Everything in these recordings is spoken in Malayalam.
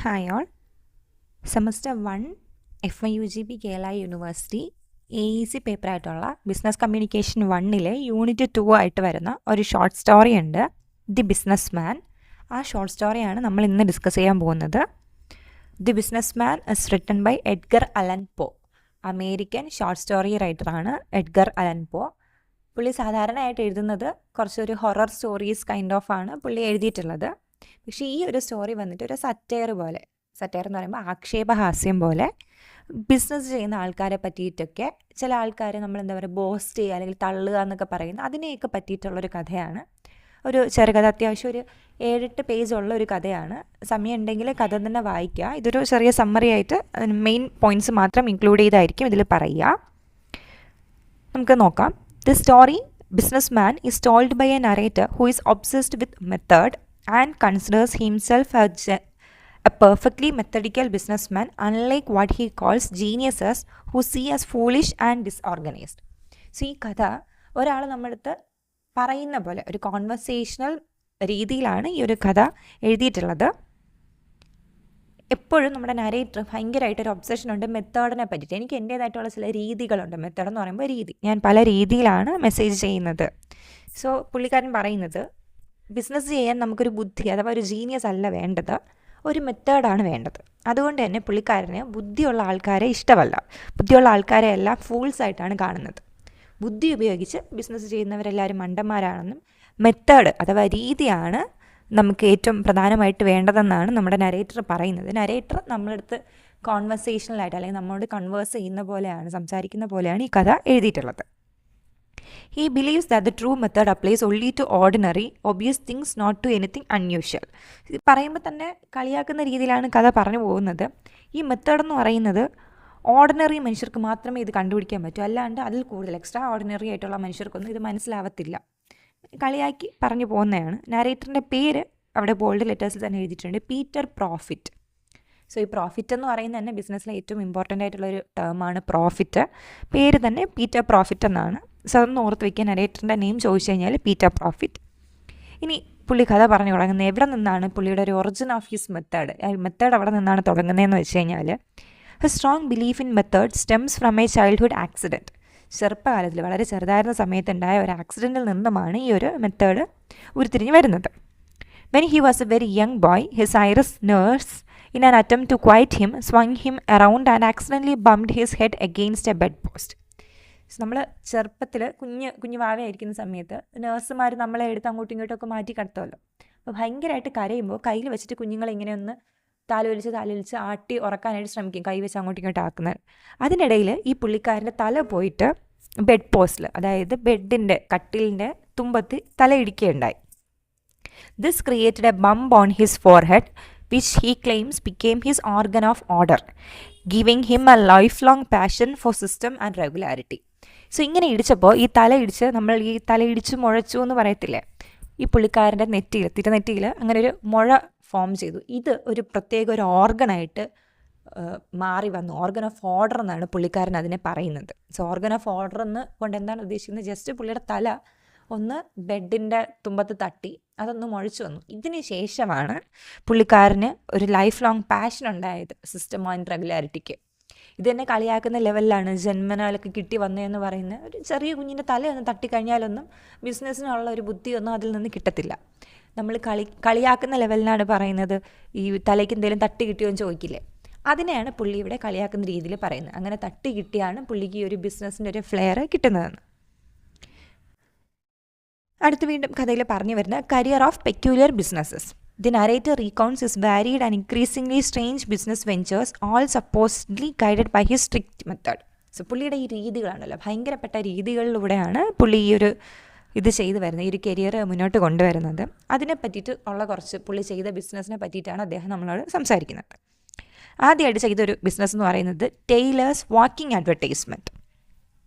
Hi all. Semester 1 FIUGP Kerala university AEC പേപ്പറായിട്ടുള്ള ബിസിനസ് കമ്മ്യൂണിക്കേഷൻ 1-ലെ യൂണിറ്റ് 2 ആയിട്ട് വരുന്ന ഒരു ഷോർട്ട് സ്റ്റോറി ഉണ്ട്, ദി ബിസിനസ് മാൻ. ആ ഷോർട്ട് സ്റ്റോറിയാണ് നമ്മൾ ഇന്ന് ഡിസ്കസ് ചെയ്യാൻ പോകുന്നത്. The businessman is written by Edgar Allan Poe. American short story റൈറ്ററാണ് എഡ്ഗർ അലൻ പോ. പുള്ളി സാധാരണയായിട്ട് എഴുതുന്നത് കുറച്ചൊരു ഹൊറർ സ്റ്റോറീസ് കൈൻഡ് ഓഫ് ആണ് പുള്ളി എഴുതിയിട്ടുള്ളത്. പക്ഷേ ഈ ഒരു സ്റ്റോറി വന്നിട്ട് ഒരു സറ്റയർ പോലെ, സറ്റയർ എന്ന് പറയുമ്പോൾ ആക്ഷേപഹാസ്യം പോലെ ബിസിനസ് ചെയ്യുന്ന ആൾക്കാരെ പറ്റിയിട്ടൊക്കെ, ചില ആൾക്കാരെ നമ്മൾ എന്താ പറയുക ബോസ്റ്റ് ചെയ്യുക അല്ലെങ്കിൽ തള്ളുക എന്നൊക്കെ പറയുന്ന അതിനെയൊക്കെ പറ്റിയിട്ടുള്ളൊരു കഥയാണ്. ഒരു ചെറുകഥ, അത്യാവശ്യം ഒരു 7-8 പേജുള്ള ഒരു കഥയാണ്. സമയം ഉണ്ടെങ്കിൽ കഥ തന്നെ വായിക്കുക. ഇതൊരു ചെറിയ സമ്മറി ആയിട്ട് മെയിൻ പോയിൻറ്റ്സ് മാത്രം ഇൻക്ലൂഡ് ചെയ്തായിരിക്കും ഇതിൽ പറയുക. നമുക്ക് നോക്കാം. The story business man is told by a narrator who is obsessed with method and considers himself as a perfectly methodical businessman, unlike what he calls geniuses who see as foolish and disorganized. So ഈ കഥ ഒരാൾ നമ്മളടുത്ത് പറയുന്ന പോലെ ഒരു കോൺവെർസേഷണൽ രീതിയിലാണ് ഈ ഒരു കഥ എഴുതിയിട്ടുള്ളത്. എപ്പോഴും നമ്മുടെ നരേറ്റർ ഭയങ്കരമായിട്ടൊരു ഒബ്സഷൻ ഉണ്ട് മെത്തേഡിനെ പറ്റിയിട്ട്. എനിക്ക് എൻ്റേതായിട്ടുള്ള ചില രീതികളുണ്ട്. മെത്തേഡ് എന്ന് പറയുമ്പോൾ രീതി, ഞാൻ പല രീതിയിലാണ് മെസ്സേജ് ചെയ്യുന്നത്. സോ പുള്ളിക്കാരൻ പറയുന്നത് ബിസിനസ് ചെയ്യാൻ നമുക്കൊരു ബുദ്ധി അഥവാ ഒരു ജീനിയസ് അല്ല വേണ്ടത്, ഒരു മെത്തേഡാണ് വേണ്ടത്. അതുകൊണ്ട് തന്നെ പുള്ളിക്കാരന് ബുദ്ധിയുള്ള ആൾക്കാരെ ഇഷ്ടമല്ല. ബുദ്ധിയുള്ള ആൾക്കാരെ എല്ലാം ഫൂൾസ് ആയിട്ടാണ് കാണുന്നത്. ബുദ്ധി ഉപയോഗിച്ച് ബിസിനസ് ചെയ്യുന്നവരെല്ലാവരും മണ്ടന്മാരാണെന്നും മെത്തേഡ് അഥവാ രീതിയാണ് നമുക്ക് ഏറ്റവും പ്രധാനമായിട്ട് വേണ്ടതെന്നാണ് നമ്മുടെ നരേറ്റർ പറയുന്നത്. നരേറ്റർ നമ്മളടുത്ത് കോൺവെർസേഷണലായിട്ട് അല്ലെങ്കിൽ നമ്മളോട് കൺവേഴ്സ് ചെയ്യുന്ന പോലെയാണ്, സംസാരിക്കുന്ന പോലെയാണ് ഈ കഥ എഴുതിയിട്ടുള്ളത്. He believes that the true method applies only to ordinary, obvious things, not to anything unusual. പറയുമ്പോൾ തന്നെ കളിയാക്കുന്ന രീതിയിലാണ് കഥ പറഞ്ഞു പോകുന്നത്. ഈ മെത്തേഡ് എന്ന് പറയുന്നത് ഓർഡിനറി മനുഷ്യർക്ക് മാത്രമേ ഇത് കണ്ടുപിടിക്കാൻ പറ്റൂ, അല്ലാണ്ട് അതിൽ കൂടുതൽ എക്സ്ട്രാ ഓർഡിനറി ആയിട്ടുള്ള മനുഷ്യർക്കൊന്നും ഇത് മനസ്സിലാവത്തില്ല. കളിയാക്കി പറഞ്ഞു പോകുന്നതാണ്. നരേറ്ററിൻ്റെ പേര് അവിടെ ബോൾഡ് ലെറ്റേഴ്സിൽ തന്നെ എഴുതിയിട്ടുണ്ട്, പീറ്റർ പ്രോഫിറ്റ്. സോ ഈ പ്രോഫിറ്റ് എന്ന് പറയുന്നത് തന്നെ ബിസിനസ്സിലെ ഏറ്റവും ഇമ്പോർട്ടൻ്റ് ആയിട്ടുള്ളൊരു ടേമാണ് പ്രോഫിറ്റ്. പേര് തന്നെ പീറ്റർ പ്രോഫിറ്റ് എന്നാണ്. സോ അതൊന്ന് ഓർത്ത് വയ്ക്കുക. നരേറ്ററിൻ്റെ നെയിം ചോദിച്ചു കഴിഞ്ഞാൽ പീറ്റർ പ്രോഫിറ്റ്. ഇനി പുള്ളി കഥ പറഞ്ഞു തുടങ്ങുന്നത് എവിടെ നിന്നാണ്, പുള്ളിയുടെ ഒരു origin of his method, method അവിടെ നിന്നാണ് തുടങ്ങുന്നതെന്ന് വെച്ച് കഴിഞ്ഞാൽ he strong belief in method stems from a childhood accident. ചെറുപ്പകാലത്തിൽ വളരെ ചെറുതായിരുന്ന സമയത്തുണ്ടായ ഒരു ആക്സിഡൻറ്റിൽ നിന്നുമാണ് ഈ ഒരു മെത്തേഡ് ഉരുത്തിരിഞ്ഞ് വരുന്നത്. When he was A very young boy, his iris nurse in an attempt to quiet him swung him around and accidentally bumped his head against a bedpost. നമ്മൾ ചെറുപ്പത്തിൽ കുഞ്ഞു വാവയായിരിക്കുന്ന സമയത്ത് നേഴ്സുമാർ നമ്മളെ എടുത്ത് അങ്ങോട്ടും ഇങ്ങോട്ടൊക്കെ മാറ്റി കിടത്തുമല്ലോ. അപ്പോൾ ഭയങ്കരമായിട്ട് കരയുമ്പോൾ കയ്യിൽ വെച്ചിട്ട് കുഞ്ഞുങ്ങളെ ഇങ്ങനെ ഒന്ന് താലോലിച്ച് ആട്ടി ഉറക്കാനായിട്ട് ശ്രമിക്കും, കൈ വെച്ച് അങ്ങോട്ടും ഇങ്ങോട്ടും ആക്കുന്നത്. അതിനിടയിൽ ഈ പുള്ളിക്കാരൻ്റെ തല പോയിട്ട് ബെഡ് പോസ്റ്റിൽ, അതായത് ബെഡിൻ്റെ കട്ടിലിൻ്റെ തുമ്പത്ത് തല ഇടിക്കുകയുണ്ടായി. This created a bump on his forehead which he claims became his organ of order, giving him a lifelong passion for system and regularity. So ഇങ്ങനെ ഇടിച്ചപ്പോൾ ഈ തല ഇടിച്ച് മുഴച്ചു എന്ന് പറയത്തില്ലേ, ഈ പുള്ളിക്കാരൻ്റെ തിരുനെറ്റിയിൽ അങ്ങനെ ഒരു മുഴ ഫോം ചെയ്തു. ഇത് ഒരു പ്രത്യേക ഒരു ഓർഗനായിട്ട് മാറി വന്നു. ഓർഗൻ ഓഫ് ഓർഡർ എന്നാണ് പുള്ളിക്കാരൻ അതിനെ പറയുന്നത്. സോ ഓർഗൻ ഓഫ് ഓർഡർ എന്ന് കൊണ്ട് എന്താണ് ഉദ്ദേശിക്കുന്നത്, ജസ്റ്റ് പുള്ളിയുടെ തല ഒന്ന് ബെഡിൻ്റെ തുമ്പത്ത് തട്ടി അതൊന്ന് മുഴച്ചു വന്നു. ഇതിന് ശേഷമാണ് പുള്ളിക്കാരന് ഒരു ലൈഫ് ലോങ് പാഷൻ ഉണ്ടായത് സിസ്റ്റം ആൻഡ് റെഗുലാരിറ്റിക്ക്. ഇത് തന്നെ കളിയാക്കുന്ന ലെവലിലാണ് ജന്മനാലൊക്കെ കിട്ടി വന്നതെന്ന് പറയുന്ന ഒരു ചെറിയ കുഞ്ഞിൻ്റെ തലയൊന്നും തട്ടിക്കഴിഞ്ഞാലൊന്നും ബിസിനസ്സിനുള്ള ഒരു ബുദ്ധിയൊന്നും അതിൽ നിന്ന് കിട്ടത്തില്ല. നമ്മൾ കളിയാക്കുന്ന ലെവലിനാണ് പറയുന്നത്. ഈ തലയ്ക്ക് എന്തെങ്കിലും തട്ടി കിട്ടിയോ എന്ന് ചോദിക്കില്ലേ, അതിനെയാണ് പുള്ളി ഇവിടെ കളിയാക്കുന്ന രീതിയിൽ പറയുന്നത്. അങ്ങനെ തട്ടി കിട്ടിയാണ് പുള്ളിക്ക് ഈ ഒരു ബിസിനസ്സിൻ്റെ ഒരു ഫ്ലെയർ കിട്ടുന്നതെന്ന്. അടുത്ത് വീണ്ടും കഥയിൽ പറഞ്ഞു വരുന്ന career of peculiar businesses. The narrator recounts his varied and increasingly strange business ventures, all supposedly guided by his strict method. So പുള്ളിയുടെ ഈ രീതികളാണല്ലോ, ഭയങ്കരപ്പെട്ട രീതികളിലൂടെയാണ് പുള്ളി ഈ ഒരു ഇത് ചെയ്തു വരുന്നത്, ഈ ഒരു കരിയർ മുന്നോട്ട് കൊണ്ടുവരുന്നത്. അതിനെ പറ്റിയിട്ട് ഉള്ള കുറച്ച് പുള്ളി ചെയ്ത ബിസിനസ്സിനെ പറ്റിയിട്ടാണ് അദ്ദേഹം നമ്മളോട് സംസാരിക്കുന്നത്. ആദ്യമായിട്ട് ചെയ്തൊരു ബിസിനസ് എന്ന് പറയുന്നത് ടെയ്ലേഴ്സ് വാക്കിംഗ് അഡ്വർടൈസ്മെൻറ്റ്.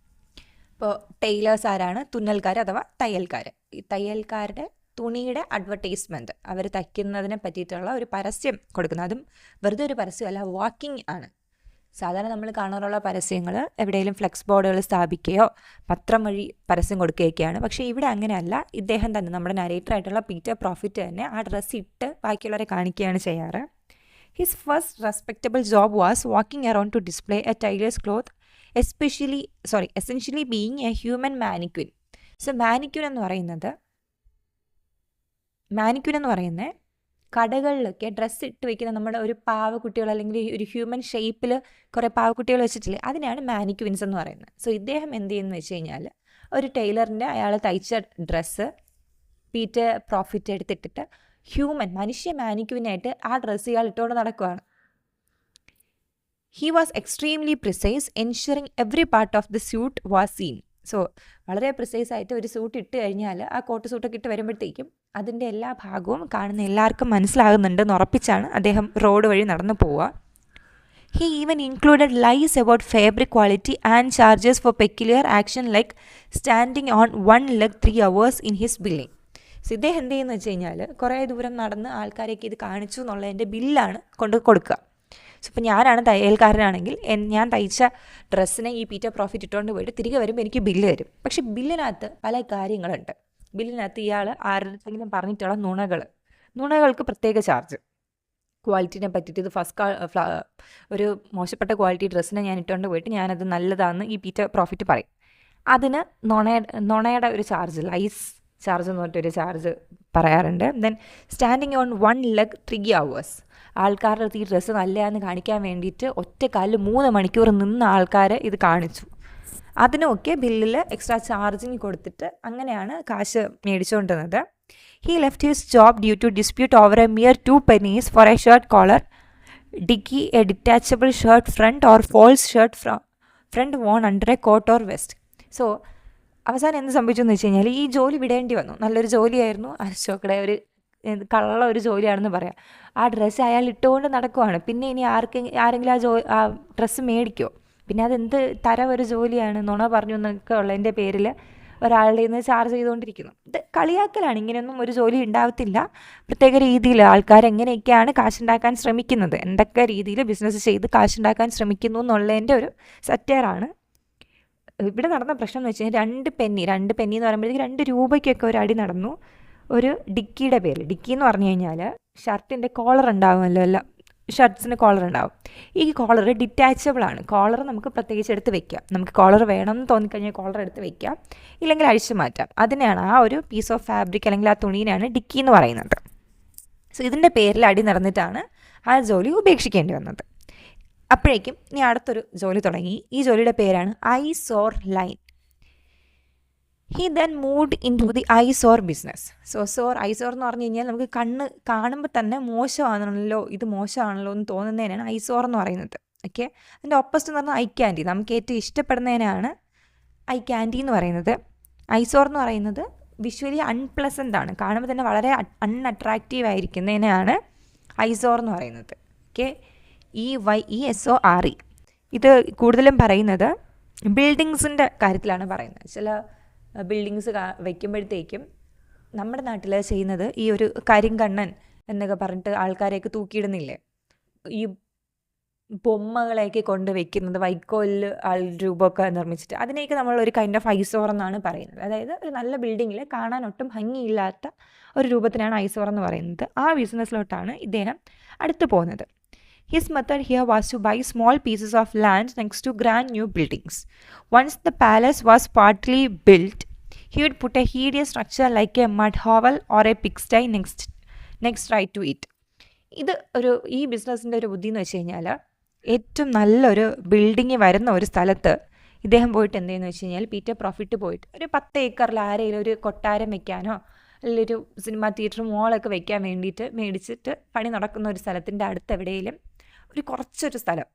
ഇപ്പോൾ ടെയ്ലേഴ്സ് ആരാണ്? തുന്നൽക്കാർ അഥവാ തയ്യൽക്കാർ. ഈ തയ്യൽക്കാരുടെ തുണിയുടെ അഡ്വർടൈസ്മെൻറ്റ്, അവർ തയ്ക്കുന്നതിനെ പറ്റിയിട്ടുള്ള ഒരു പരസ്യം കൊടുക്കുന്നത്. അതും വെറുതെ ഒരു പരസ്യമല്ല, വാക്കിംഗ് ആണ്. സാധാരണ നമ്മൾ കാണാറുള്ള പരസ്യങ്ങൾ എവിടെയെങ്കിലും ഫ്ലെക്സ് ബോർഡുകൾ സ്ഥാപിക്കുകയോ പത്രം വഴി പരസ്യം കൊടുക്കുകയൊക്കെയാണ്. പക്ഷേ ഇവിടെ അങ്ങനെയല്ല. ഇദ്ദേഹം തന്നെ, നമ്മുടെ നരേറ്ററായിട്ടുള്ള പീറ്റർ പ്രോഫിറ്റ് തന്നെ ആ ഡ്രസ്സ് ഇട്ട് ബാക്കിയുള്ളവരെ കാണിക്കുകയാണ് ചെയ്യാറ്. His first respectable job was walking around to display a tailor's cloth essentially being a human mannequin. So mannequin എന്ന് പറയുന്നത് കടകളിലൊക്കെ ഡ്രസ്സ് ഇട്ട് വെക്കുന്ന നമ്മുടെ ഒരു പാവക്കുട്ടികൾ അല്ലെങ്കിൽ ഒരു ഹ്യൂമൻ ഷേപ്പിൽ കുറേ പാവക്കുട്ടികൾ വെച്ചിട്ടില്ലേ, അതിനാണ് മാനിക്വിൻസ് എന്ന് പറയുന്നത്. സോ ഇദ്ദേഹം എന്ത് ചെയ്യുന്നു വെച്ച് കഴിഞ്ഞാൽ ഒരു ടൈലറിൻ്റെ അയാൾ തയ്ച്ച ഡ്രസ്സ് പീറ്റർ പ്രോഫിറ്റ് എടുത്തിട്ടിട്ട് മനുഷ്യ മാനിക്വിനായിട്ട് ആ ഡ്രസ്സ് ഇയാൾ ഇട്ടുകൊണ്ട് നടക്കുകയാണ്. He was extremely precise, ensuring every part of the suit was seen. So വളരെ പ്രിസൈസ് ആയിട്ട് ഒരു സൂട്ട് ഇട്ട് കഴിഞ്ഞാൽ ആ കോട്ട് സൂട്ടൊക്കെ ഇട്ട് വരുമ്പോഴത്തേക്കും അതിൻ്റെ എല്ലാ ഭാഗവും കാണുന്ന എല്ലാവർക്കും മനസ്സിലാകുന്നുണ്ടെന്ന് ഉറപ്പിച്ചാണ് അദ്ദേഹം റോഡ് വഴി നടന്നു പോവുക. He even included lies about fabric quality and charges for peculiar action like standing on 1 leg 3 hours in his billing. So ഇദ്ദേഹം എന്ത് ചെയ്യുന്നു വെച്ച് കഴിഞ്ഞാൽ കുറേ ദൂരം നടന്ന് ആൾക്കാരൊക്കെ ഇത് കാണിച്ചു എന്നുള്ളതിൻ്റെ ബില്ലാണ് കൊണ്ട് കൊടുക്കുക. സോ ഇപ്പോൾ ഞാനാണ് തയ്യൽക്കാരനാണെങ്കിൽ ഞാൻ തയ്ച്ച ഡ്രസ്സിനെ ഈ പീറ്റർ പ്രോഫിറ്റ് ഇട്ടുകൊണ്ട് പോയിട്ട് തിരികെ വരുമ്പോൾ എനിക്ക് ബില്ല് തരും. പക്ഷേ ബില്ലിനകത്ത് പല കാര്യങ്ങളുണ്ട്. ബില്ലിനകത്ത് ഇയാൾ ആരുടെങ്കിലും പറഞ്ഞിട്ടുള്ള നുണകൾക്ക് പ്രത്യേക ചാർജ്, ക്വാളിറ്റിനെ പറ്റിയിട്ട് ഇത് ഒരു മോശപ്പെട്ട ക്വാളിറ്റി ഡ്രസ്സിനെ ഞാൻ ഇട്ടുകൊണ്ട് പോയിട്ട് ഞാനത് നല്ലതാണെന്ന് ഈ പീറ്റർ പ്രോഫിറ്റ് പറയും. അതിന് നുണയുടെ ഒരു ചാർജ്, ലൈസ് ചാർജ് എന്ന് പറഞ്ഞിട്ടൊരു ചാർജ് പറയാറുണ്ട്. Then standing on 1 leg 3 hours, ആൾക്കാരുടെ അടുത്ത് ഈ ഡ്രസ്സ് നല്ലതാണെന്ന് കാണിക്കാൻ വേണ്ടിയിട്ട് ഒറ്റക്കാലിൽ 3 മണിക്കൂർ നിന്ന ആൾക്കാരെ ഇത് കാണിച്ചു. അതിനൊക്കെ ബില്ലിൽ എക്സ്ട്രാ ചാർജിങ് കൊടുത്തിട്ട് അങ്ങനെയാണ് കാശ് മേടിച്ചുകൊണ്ടിരുന്നത്. He left his job due to dispute over a mere 2 pennies for a shirt collar, dickey, a detachable shirt front or false shirt front worn under a coat or vest. So അവസാനം എന്ത് സംഭവിച്ചെന്ന് വെച്ച് കഴിഞ്ഞാൽ ഈ ജോലി വിടേണ്ടി വന്നു. നല്ലൊരു ജോലിയായിരുന്നു, അശോകയുടെ ഒരു കള്ള ഒരു ജോലിയാണെന്ന് പറയാം. ആ ഡ്രസ്സ് അയാൾ ഇട്ടുകൊണ്ട് നടക്കുവാണ്. പിന്നെ ഇനി ആരെങ്കിലും ആ ഡ്രസ്സ് മേടിക്കുമോ? പിന്നെ അതെന്ത് തരം ഒരു ജോലിയാണ്, നുണ പറഞ്ഞു എന്നൊക്കെ ഉള്ളതിൻ്റെ പേരിൽ ഒരാളുടെ നിന്ന് ചാർജ് ചെയ്തുകൊണ്ടിരിക്കുന്നു. ഇത് കളിയാക്കലാണ്. ഇങ്ങനെയൊന്നും ഒരു ജോലി ഉണ്ടാവത്തില്ല. പ്രത്യേക രീതിയിൽ ആൾക്കാരെങ്ങനെയൊക്കെയാണ് കാശുണ്ടാക്കാൻ ശ്രമിക്കുന്നത്, എന്തൊക്കെ രീതിയിൽ ബിസിനസ് ചെയ്ത് കാശുണ്ടാക്കാൻ ശ്രമിക്കുന്നു എന്നുള്ളതിൻ്റെ ഒരു സറ്റയറാണ്. ഇവിടെ നടന്ന പ്രശ്നം എന്ന് വെച്ച് കഴിഞ്ഞാൽ 2 penny എന്ന് പറയുമ്പോഴത്തേക്ക് 2 രൂപയ്ക്കൊക്കെ ഒരു അടി നടന്നു. ഒരു ഡിക്കിയുടെ പേരിൽ. ഡിക്കി എന്ന് പറഞ്ഞു കഴിഞ്ഞാൽ ഷർട്ടിൻ്റെ കോളർ ഉണ്ടാകുമല്ലോ, എല്ലാം ഷർട്ട്സിന് കോളർ ഉണ്ടാവും. ഈ കോളർ ഡിറ്റാച്ചബിൾ ആണ്. കോളർ നമുക്ക് പ്രത്യേകിച്ച് എടുത്ത് വെക്കാം. നമുക്ക് കോളർ വേണമെന്ന് തോന്നിക്കഴിഞ്ഞാൽ കോളർ എടുത്ത് വെക്കാം, ഇല്ലെങ്കിൽ അഴിച്ചു മാറ്റാം. അതിനെയാണ് ആ ഒരു പീസ് ഓഫ് ഫാബ്രിക് അല്ലെങ്കിൽ ആ തുണീനാണ് ഡിക്കി എന്ന് പറയുന്നത്. സോ ഇതിൻ്റെ പേരിൽ അടി നടന്നിട്ടാണ് ആ ജോലി ഉപേക്ഷിക്കേണ്ടി വന്നത്. അപ്പോഴേക്കും ഇനി അടുത്തൊരു ജോലി തുടങ്ങി. ഈ ജോലിയുടെ പേരാണ് eyesore line. He then moved into the eyesore business. Eyesore എന്ന് പറഞ്ഞു കഴിഞ്ഞാൽ നമുക്ക് കണ്ണ് കാണുമ്പോൾ തന്നെ ഇത് മോശമാണല്ലോ എന്ന് തോന്നുന്നതിനാണ് ഐസോർ എന്ന് പറയുന്നത്. ഓക്കെ, അതിൻ്റെ ഓപ്പോസിറ്റ് എന്ന് പറഞ്ഞാൽ ഐ ക്യാൻഡി. നമുക്ക് ഏറ്റവും ഇഷ്ടപ്പെടുന്നതിനാണ് ഐ ക്യാൻഡി എന്ന് പറയുന്നത്. ഐസോർ എന്ന് പറയുന്നത് വിഷ്വലി അൺപ്ലസൻ്റ് ആണ്, കാണുമ്പോൾ തന്നെ വളരെ അൺഅട്രാക്റ്റീവ് ആയിരിക്കുന്നതിനാണ് ഐസോർ എന്ന് പറയുന്നത്. Okay, EYESORE. ഇത് കൂടുതലും പറയുന്നത് ബിൽഡിങ്സിൻ്റെ കാര്യത്തിലാണ് പറയുന്നത്. ചില ബിൽഡിങ്സ് വയ്ക്കുമ്പോഴത്തേക്കും നമ്മുടെ നാട്ടിൽ ചെയ്യുന്നത് ഈ ഒരു കരിങ്കണ്ണൻ എന്നൊക്കെ പറഞ്ഞിട്ട് ആൾക്കാരെയൊക്കെ തൂക്കിയിടുന്നില്ലേ, ഈ ബൊമ്മകളെയൊക്കെ കൊണ്ട് വെക്കുന്നത് വൈക്കോലിൽ രൂപമൊക്കെ നിർമ്മിച്ചിട്ട്, അതിനെയൊക്കെ നമ്മളൊരു കൈൻഡ് ഓഫ് ഐസോർ എന്നാണ് പറയുന്നത്. അതായത് ഒരു നല്ല ബിൽഡിങ്ങിൽ കാണാൻ ഒട്ടും ഭംഗിയില്ലാത്ത ഒരു രൂപത്തിനാണ് ഐസോർ എന്ന് പറയുന്നത്. ആ ബിസിനസ്സിലോട്ടാണ് ഇദ്ദേഹം അടുത്ത് പോകുന്നത്. His method here was to buy small pieces of land next to grand new buildings. Once the palace was partly built, he would put a hideous structure like a mud hovel or a pigsty next right to it. ഈ ബിസിനസ്സിൻ്റെ ഒരു ബുദ്ധി എന്ന് വെച്ച് കഴിഞ്ഞാൽ ഏറ്റവും നല്ലൊരു ബിൽഡിങ് വരുന്ന ഒരു സ്ഥലത്ത് ഇദ്ദേഹം പോയിട്ട് എന്ത് ചെയ്യുന്നു വെച്ച് കഴിഞ്ഞാൽ പീറ്റർ പ്രോഫിറ്റ് പോയിട്ട് ഒരു 10 ഏക്കറിൽ ആരെങ്കിലും ഒരു കൊട്ടാരം വെക്കാനോ അല്ലെങ്കിൽ ഒരു സിനിമ തിയേറ്റർ മോളൊക്കെ വെക്കാൻ വേണ്ടിയിട്ട് മേടിച്ചിട്ട് പണി നടക്കുന്ന ഒരു സ്ഥലത്തിൻ്റെ അടുത്ത് എവിടെയെങ്കിലും കുറച്ചൊരു സ്ഥലം,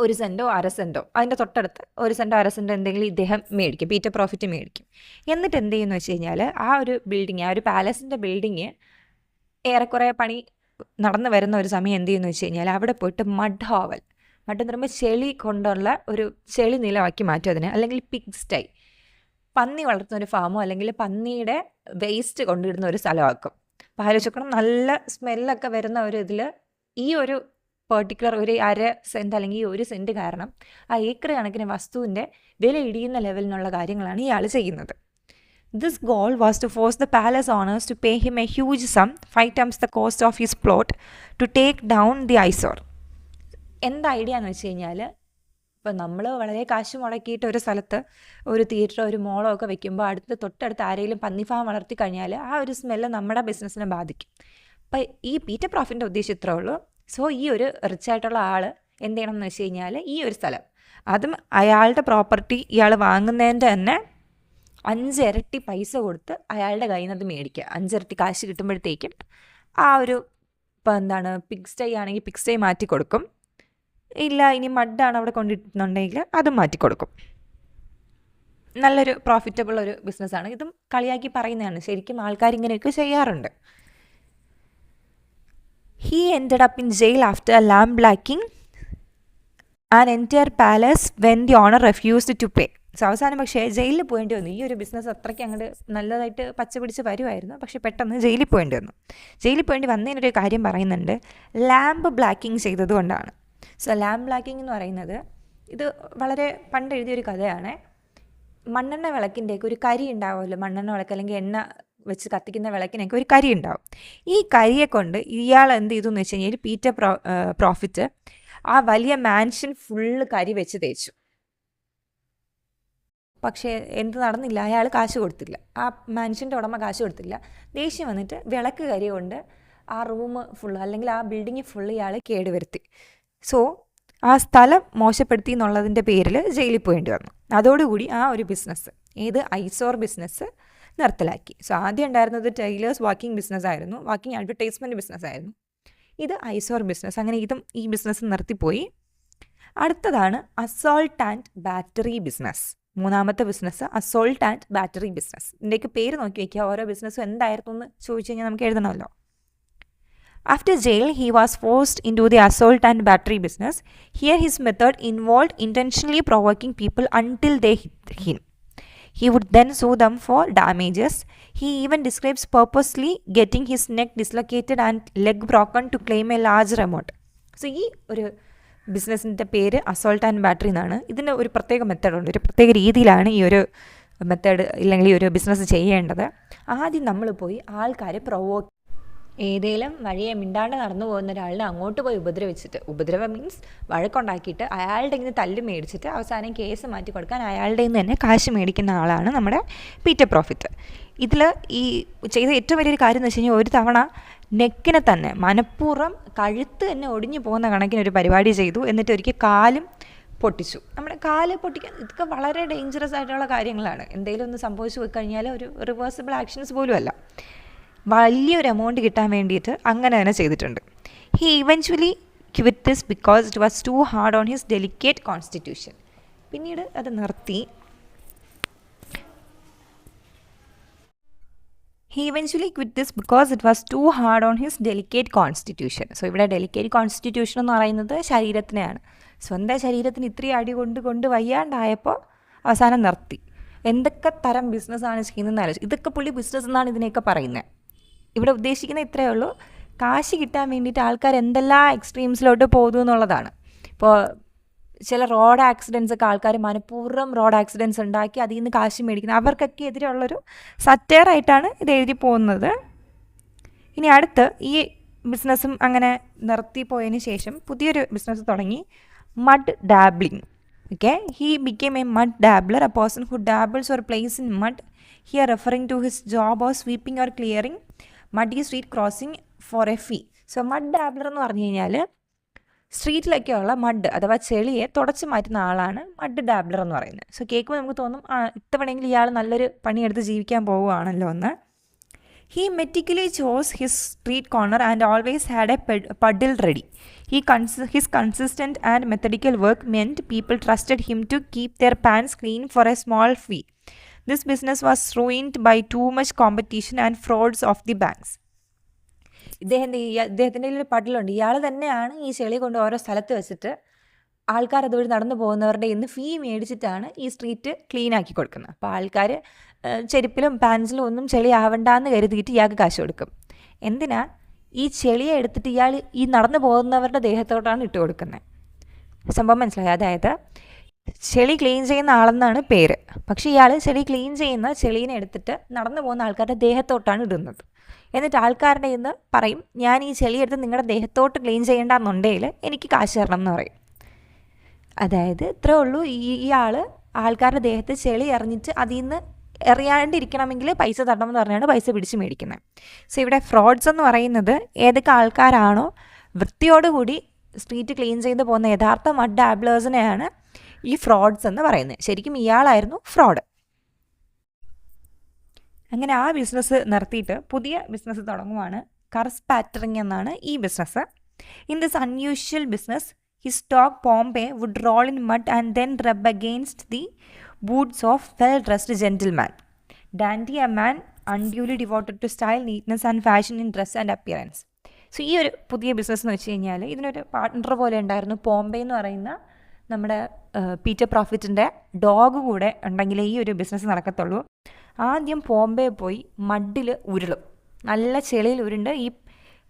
1 സെൻറ്റോ 1/2 സെൻറ്റോ, അതിൻ്റെ തൊട്ടടുത്ത് 1 സെൻറ്റോ 1/2 സെൻറ്റോ എന്തെങ്കിലും ഇദ്ദേഹം മേടിക്കും, പീറ്റർ പ്രോഫിറ്റ് മേടിക്കും. എന്നിട്ട് എന്ത് ചെയ്യുന്നു വെച്ച് കഴിഞ്ഞാൽ ആ ഒരു ബിൽഡിങ്, ആ ഒരു പാലസിൻ്റെ ബിൽഡിങ് ഏറെക്കുറെ പണി നടന്നു വരുന്ന ഒരു സമയം എന്ത് ചെയ്യുന്നു വെച്ച് കഴിഞ്ഞാൽ അവിടെ പോയിട്ട് മഡ് എന്ന് പറയുമ്പോൾ ചെളി കൊണ്ടുള്ള ഒരു ചെളി നിലമാക്കി മാറ്റും അതിനെ, അല്ലെങ്കിൽ പിഗ്സ്റ്റൈ, പന്നി വളർത്തുന്ന ഒരു ഫാമോ അല്ലെങ്കിൽ പന്നിയുടെ വേസ്റ്റ് കൊണ്ടിടുന്ന ഒരു സ്ഥലമാക്കും. അപ്പോൾ ആലോചിക്കണം, നല്ല സ്മെല്ലൊക്കെ വരുന്ന ഒരു ഇതിൽ ഈ ഒരു പെർട്ടിക്കുലർ ഒരു 1/2 സെൻറ്റ് അല്ലെങ്കിൽ 1 സെൻറ്റ് കാരണം ആ ഏക്കർ കണക്കിന് വസ്തുവിൻ്റെ വില ഇടിയുന്ന ലെവലിനുള്ള കാര്യങ്ങളാണ് ഇയാൾ ചെയ്യുന്നത്. This goal was to force the palace owners to pay him a huge sum, 5 times the cost of his plot, to take down the eyesore. എന്താ ഐഡിയ എന്ന് വെച്ച് കഴിഞ്ഞാൽ, ഇപ്പം നമ്മൾ വളരെ കാശ് മുടക്കിയിട്ട് ഒരു സ്ഥലത്ത് ഒരു തിയേറ്ററോ ഒരു മോളോ ഒക്കെ വെക്കുമ്പോൾ തൊട്ടടുത്ത് ആരെങ്കിലും പന്നിഫാം വളർത്തി കഴിഞ്ഞാൽ ആ ഒരു സ്മെല്ല് നമ്മുടെ ബിസിനസ്സിനെ ബാധിക്കും. അപ്പം ഈ പീറ്റർ പ്രോഫിറ്റിൻ്റെ ഉദ്ദേശം ഇത്രേ ഉള്ളൂ. സോ ഈ ഒരു റിച്ച് ആയിട്ടുള്ള ആൾ എന്ത് ചെയ്യണം എന്ന് വെച്ച് കഴിഞ്ഞാൽ, ഈ ഒരു സ്ഥലം, അതും അയാളുടെ പ്രോപ്പർട്ടി ഇയാൾ വാങ്ങുന്നതിൻ്റെ തന്നെ 5 ഇരട്ടി പൈസ കൊടുത്ത് അയാളുടെ കയ്യിൽ നിന്ന് അത് മേടിക്കുക. 5 ഇരട്ടി കാശ് കിട്ടുമ്പോഴത്തേക്കും ആ ഒരു ഇപ്പം പിഗ് സ്റ്റേ ആണെങ്കിൽ പിഗ് സ്റ്റേ മാറ്റി കൊടുക്കും. ഇല്ല ഇനി മഡാണ് അവിടെ കൊണ്ടിട്ടുണ്ടെങ്കിൽ അതും മാറ്റിക്കൊടുക്കും. നല്ലൊരു പ്രോഫിറ്റബിൾ ഒരു ബിസിനസ്സാണ്. ഇതും കളിയാക്കി പറയുന്നതാണ്, ശരിക്കും ആൾക്കാർ ഇങ്ങനെയൊക്കെ ചെയ്യാറുണ്ട്. He ended up in jail after lamp-blacking an entire palace when the owner refused to pay. So അവസാനം പക്ഷേ ജയിലിൽ പോകേണ്ടി വന്നു. ഈ ഒരു ബിസിനസ് അത്രയ്ക്ക് അങ്ങോട്ട് നല്ലതായിട്ട് പച്ച പിടിച്ച് വരുമായിരുന്നു, പക്ഷേ പെട്ടെന്ന് ജയിലിൽ പോകേണ്ടി വന്നു. ജയിലിൽ പോകേണ്ടി വന്നതിനൊരു കാര്യം പറയുന്നുണ്ട്, lamp blacking ചെയ്തതുകൊണ്ടാണ്. So lamp blacking എന്ന് പറയുന്നത് ഇത് വളരെ പണ്ട് എഴുതിയൊരു കഥയാണ്. മണ്ണെണ്ണ വിളക്കിൻ്റെയൊക്കെ ഒരു കരി ഉണ്ടാവുമല്ലോ, മണ്ണെണ്ണ വിളക്ക് അല്ലെങ്കിൽ എണ്ണ വെച്ച് കത്തിക്കുന്ന വിളക്കിനൊക്കെ ഒരു കരി ഉണ്ടാവും. ഈ കരിയെ കൊണ്ട് ഇയാൾ എന്ത് ചെയ്തു എന്ന് വെച്ച് കഴിഞ്ഞാൽ, പീറ്റർ പ്രോഫിറ്റ് ആ വലിയ മാൻഷൻ ഫുള്ള് കരി വെച്ച് തേച്ചു. പക്ഷേ എന്ത് നടന്നില്ല, അയാൾ കാശ് കൊടുത്തില്ല, ആ മാൻഷൻ്റെ ഉടമ കാശ് കൊടുത്തില്ല. ദേഷ്യം വന്നിട്ട് വിളക്ക് കരി കൊണ്ട് ആ റൂം ഫുള്ള് അല്ലെങ്കിൽ ആ ബിൽഡിങ് ഫുള്ള് ഇയാൾ കേടുവരുത്തി. സോ ആ സ്ഥലം മോശപ്പെടുത്തി എന്നുള്ളതിൻ്റെ പേരിൽ ജയിലിൽ പോകേണ്ടി വന്നു. അതോടുകൂടി ആ ഒരു ബിസിനസ്, ഏത് ഐസോർ ബിസിനസ് നിർത്തലാക്കി. സോ ആദ്യം ഉണ്ടായിരുന്നത് ടൈലേഴ്സ് വാക്കിംഗ് ബിസിനസ്സായിരുന്നു, വാക്കിംഗ് അഡ്വർടൈസ്മെൻറ്റ് ബിസിനസ്സായിരുന്നു. ഇത് ഐസോർ ബിസിനസ്. അങ്ങനെ ഈ ബിസിനസ് നിർത്തിപ്പോയി. അടുത്തതാണ് അസോൾട്ട് ആൻഡ് ബാറ്ററി ബിസിനസ്. മൂന്നാമത്തെ business assault and battery business. ഇതിൻ്റെയൊക്കെ പേര് നോക്കി വയ്ക്കുക, ഓരോ ബിസിനസ്സും എന്തായിരുന്നു എന്ന് ചോദിച്ചു കഴിഞ്ഞാൽ നമുക്ക് എഴുതണമല്ലോ. After jail, he was forced into the assault and battery business. Here his method involved intentionally provoking people until they hit him. He would then sue them for damages. He even describes purposely getting his neck dislocated and leg broken to claim a larger amount. So ഈ ഒരു ബിസിനസ്സിൻ്റെ പേര് അസോൾട്ട് ആൻഡ് ബാറ്ററി എന്നാണ്. ഇതിന് ഒരു പ്രത്യേക മെത്തേഡുണ്ട്, ഒരു പ്രത്യേക രീതിയിലാണ് ഈ ഒരു മെത്തേഡ് ഇല്ലെങ്കിൽ ഈ ഒരു ബിസിനസ് ചെയ്യേണ്ടത്. ആദ്യം നമ്മൾ പോയി ആൾക്കാരെ പ്രൊവോക്ക്, ഏതെങ്കിലും വഴിയെ മിണ്ടാണ്ട് നടന്നു പോകുന്ന ഒരാളിനെ അങ്ങോട്ട് പോയി ഉപദ്രവിച്ചിട്ട്, ഉപദ്രവം മീൻസ് വഴക്കുണ്ടാക്കിയിട്ട് അയാളുടെ ഇങ്ങനെ തല്ല് മേടിച്ചിട്ട് അവസാനം കേസ് മാറ്റി കൊടുക്കാൻ അയാളുടെ നിന്ന് തന്നെ കാശ് മേടിക്കുന്ന ആളാണ് നമ്മുടെ പീറ്റർ പ്രോഫിറ്റ്. ഇതിൽ ഈ ചെയ്ത ഏറ്റവും വലിയൊരു കാര്യം എന്ന് വെച്ച് കഴിഞ്ഞാൽ, ഒരു തവണ നെക്കിനെ തന്നെ മനഃപൂർവ്വം കഴുത്ത് തന്നെ ഒടിഞ്ഞു പോകുന്ന കണക്കിനൊരു പരിപാടി ചെയ്തു. എന്നിട്ട് ഒരിക്കൽ കാലും പൊട്ടിച്ചു. നമ്മുടെ കാല് പൊട്ടിക്കാൻ ഇതൊക്കെ വളരെ ഡേഞ്ചറസ് ആയിട്ടുള്ള കാര്യങ്ങളാണ്. എന്തെങ്കിലും ഒന്ന് സംഭവിച്ചു പോയി കഴിഞ്ഞാൽ ഒരു റിവേഴ്സിബിൾ ആക്ഷൻസ് പോലും അല്ല. വലിയൊരു എമൗണ്ട് കിട്ടാൻ വേണ്ടിയിട്ട് അങ്ങനെ തന്നെ ചെയ്തിട്ടുണ്ട്. He eventually quit this because it was too hard on his delicate constitution. പിന്നീട് അത് നിർത്തി. He eventually quit this because it was too hard on his delicate constitution. So ഇവിടെ ഡെലിക്കേറ്റ് കോൺസ്റ്റിറ്റ്യൂഷൻ എന്ന് പറയുന്നത് ശരീരത്തിനെയാണ്. സ്വന്തം ശരീരത്തിന് ഇത്രയും അടി കൊണ്ട് വയ്യാണ്ടായപ്പോൾ അവസാനം നിർത്തി. എന്തൊക്കെ തരം ബിസിനസ്സാണ് ചെയ്യുന്നതെന്ന് ആലോചിച്ചു. ഇതൊക്കെ പുള്ളി ബിസിനസ് എന്നാണ് ഇതിനെയൊക്കെ പറയുന്നത്. ഇവിടെ ഉദ്ദേശിക്കുന്ന ഇത്രയേ ഉള്ളൂ, കാശ് കിട്ടാൻ വേണ്ടിയിട്ട് ആൾക്കാർ എന്തെല്ലാം എക്സ്ട്രീംസിലോട്ട് പോകുന്നു എന്നുള്ളതാണ്. ഇപ്പോൾ ചില റോഡ് ആക്സിഡൻസ് ഒക്കെ ആൾക്കാർ മനഃപൂർവ്വം റോഡ് ആക്സിഡൻസ് ഉണ്ടാക്കി അതിൽ നിന്ന് കാശ് മേടിക്കുന്നത്, അവർക്കൊക്കെ എതിരെയുള്ളൊരു സറ്റയറായിട്ടാണ് ഇത് എഴുതി പോകുന്നത്. ഇനി അടുത്ത് ഈ ബിസിനസ്സും അങ്ങനെ നിർത്തിപ്പോയതിന് ശേഷം പുതിയൊരു ബിസിനസ് തുടങ്ങി, mud dabbling. Okay, he became a mud dabbler, a person who dabbles or plays in mud, here referring to his job of sweeping or clearing muddy street crossing for a fee. So mud dabbler എന്ന് പറഞ്ഞു കഴിഞ്ഞാൽ സ്ട്രീറ്റിലൊക്കെയുള്ള മഡ് അഥവാ ചെളിയെ തുടച്ച് മാറ്റുന്ന ആളാണ് മഡ് ഡാബ്ലർ എന്ന് പറയുന്നത്. സോ കേൾക്കുമ്പോൾ നമുക്ക് തോന്നും, ഇത്തവണയെങ്കിൽ ഇയാൾ നല്ലൊരു പണിയെടുത്ത് ജീവിക്കാൻ പോവുകയാണല്ലോ എന്ന്. He meticulously chose his street corner and always had a puddle ready. His consistent and methodical work meant people trusted him to keep their pants clean for a small fee. This business was ruined by too much competition and frauds of the banks. ഇദ്ദേഹത്തിൻ്റെ ഒരു പട്ടിലുണ്ട്, ഇയാൾ തന്നെയാണ് ഈ ചെളി കൊണ്ട് ഓരോ സ്ഥലത്ത് വെച്ചിട്ട് ആൾക്കാർ അതുവഴി നടന്നു പോകുന്നവരുടെ ഇന്ന് ഫീ മേടിച്ചിട്ടാണ് ഈ സ്ട്രീറ്റ് ക്ലീൻ ആക്കി കൊടുക്കുന്നത്. അപ്പോൾ ആൾക്കാർ ചെരുപ്പിലും പാൻസിലും ഒന്നും ചെളി ആവണ്ടെന്ന് കരുതിയിട്ട് ഇയാൾക്ക് കാശ് കൊടുക്കും. എന്തിനാ? ഈ ചെളിയെ എടുത്തിട്ട് ഇയാൾ ഈ നടന്നു പോകുന്നവരുടെ ദേഹത്തോട്ടാണ് ഇട്ട് കൊടുക്കുന്നത്. സംഭവം മനസ്സിലായി? അതായത് ചെളി ക്ലീൻ ചെയ്യുന്ന ആളെന്നാണ് പേര്. പക്ഷേ ഇയാൾ ചെളി ക്ലീൻ ചെയ്യുന്ന ചെളീനെ എടുത്തിട്ട് നടന്നു പോകുന്ന ആൾക്കാരുടെ ദേഹത്തോട്ടാണ് ഇടുന്നത്. എന്നിട്ട് ആൾക്കാരുടെ ഇന്ന് പറയും, ഞാൻ ഈ ചെളി എടുത്ത് നിങ്ങളുടെ ദേഹത്തോട്ട് ക്ലീൻ ചെയ്യേണ്ടെന്നുണ്ടെങ്കിൽ എനിക്ക് കാശ് തരണം എന്ന് പറയും. അതായത് ഇത്രേ ഉള്ളൂ, ഇയാൾ ആൾക്കാരുടെ ദേഹത്ത് ചെളി എറിഞ്ഞിട്ട് അതിൽ നിന്ന് എറിയാണ്ടിരിക്കണമെങ്കിൽ പൈസ തരണമെന്ന് പറഞ്ഞാണ് പൈസ പിടിച്ച് മേടിക്കുന്നത്. സോ ഇവിടെ ഫ്രോഡ്സ് എന്ന് പറയുന്നത് ഏതൊക്കെ ആൾക്കാരാണോ വൃത്തിയോടുകൂടി സ്ട്രീറ്റ് ക്ലീൻ ചെയ്ത് പോകുന്ന യഥാർത്ഥ മഡ് ഡാബ്ലേഴ്സിനെയാണ് ഈ ഫ്രോഡ്സ് എന്ന് പറയുന്നത്. ശരിക്കും ഇയാളായിരുന്നു ഫ്രോഡ്. അങ്ങനെ ആ ബിസിനസ് നിർത്തിയിട്ട് പുതിയ ബിസിനസ് തുടങ്ങുവാണ്. കർസ് പാറ്ററിങ് എന്നാണ് ഈ business. In this unusual business his dog Pompey would roll in mud and then rub against the boots of well dressed gentleman. Dandy a man unduly devoted to style, neatness and fashion in dress and appearance. So ഈ ഒരു പുതിയ ബിസിനസ് എന്ന് വെച്ച് കഴിഞ്ഞാൽ ഇതിനൊരു പാർട്ട്ണർ പോലെ ഉണ്ടായിരുന്നു. പോംബെ എന്ന് പറയുന്ന നമ്മുടെ പീറ്റർ പ്രോഫിറ്റിൻ്റെ ഡോഗ് കൂടെ ഉണ്ടെങ്കിലേ ഈ ഒരു ബിസിനസ് നടക്കത്തുള്ളൂ. ആദ്യം പോംബെ പോയി മഡിൽ ഉരുളും, നല്ല ചെളിയിൽ ഉരുണ്ട് ഈ